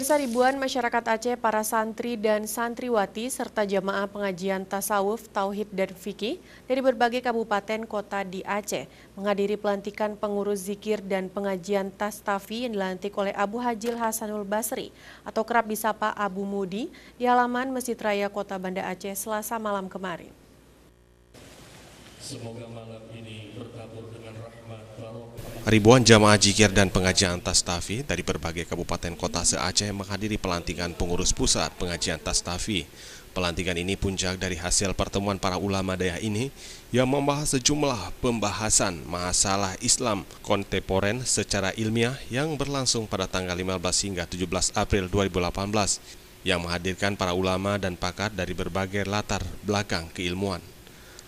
Pemirsa, ribuan masyarakat Aceh, para santri dan santriwati, serta jamaah pengajian tasawuf, tauhid, dan fikih dari berbagai kabupaten kota di Aceh menghadiri pelantikan pengurus zikir dan pengajian Tastafi yang dilantik oleh Abu Hajil Hasanul Basri atau kerap disapa Abu Mudi di halaman Masjid Raya Kota Banda Aceh Selasa malam kemarin. Semoga malam ini berkabul dengan rahmat barokah. Ribuan jamaah zikir dan pengajian Tastafi dari berbagai kabupaten kota se-Aceh menghadiri pelantikan pengurus pusat pengajian Tastafi. Pelantikan ini puncak dari hasil pertemuan para ulama daerah ini yang membahas sejumlah pembahasan masalah Islam kontemporer secara ilmiah yang berlangsung pada tanggal 15 hingga 17 April 2018 yang menghadirkan para ulama dan pakar dari berbagai latar belakang keilmuan.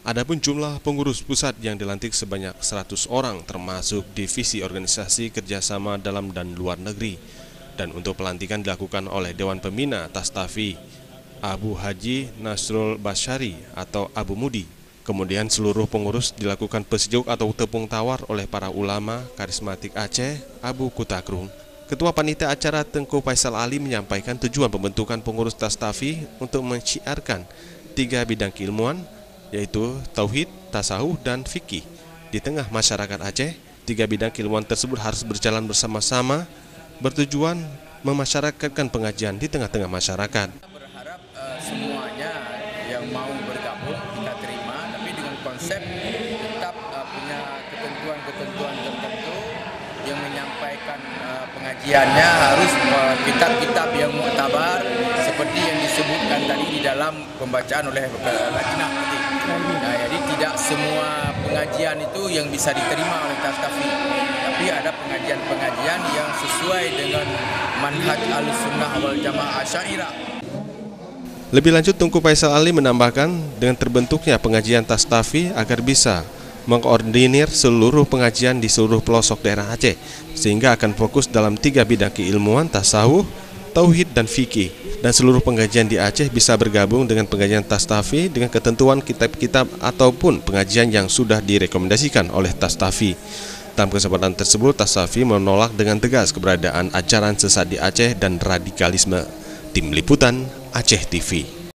Adapun jumlah pengurus pusat yang dilantik sebanyak 100 orang termasuk divisi organisasi kerjasama dalam dan luar negeri. Dan untuk pelantikan dilakukan oleh Dewan Pembina Tastafi Abu Haji Nasrul Basyari atau Abu Mudi. Kemudian seluruh pengurus dilakukan pesejuk atau tepung tawar oleh para ulama karismatik Aceh Abu Kutakrung. Ketua Panitia Acara Tengku Faisal Ali menyampaikan tujuan pembentukan pengurus Tastafi untuk menciarkan 3 bidang keilmuan yaitu tauhid, tasawuf, dan fikih. Di tengah masyarakat Aceh, 3 bidang keilmuan tersebut harus berjalan bersama-sama, bertujuan memasyarakatkan pengajian di tengah-tengah masyarakat. Kita berharap semuanya yang mau bergabung kita terima, tapi dengan konsep tetap punya ketentuan-ketentuan tertentu yang menyampaikan pengajiannya harus kitab-kitab yang muktabar seperti yang disebutkan tadi di dalam pembacaan oleh Lajnah tadi. Nah, jadi tidak semua pengajian itu yang bisa diterima oleh Tastafi, tapi ada pengajian-pengajian yang sesuai dengan manhaj Ahlussunnah wal Jamaah Asy'ariyah. Lebih lanjut, Tengku Faisal Ali menambahkan dengan terbentuknya pengajian Tastafi agar bisa mengkoordinir seluruh pengajian di seluruh pelosok daerah Aceh sehingga akan fokus dalam 3 bidang keilmuan tasawuf, tauhid, dan fikih. Dan seluruh pengajian di Aceh bisa bergabung dengan pengajian Tastafi dengan ketentuan kitab-kitab ataupun pengajian yang sudah direkomendasikan oleh Tastafi. Dalam kesempatan tersebut, Tastafi menolak dengan tegas keberadaan ajaran sesat di Aceh dan radikalisme. Tim Liputan Aceh TV.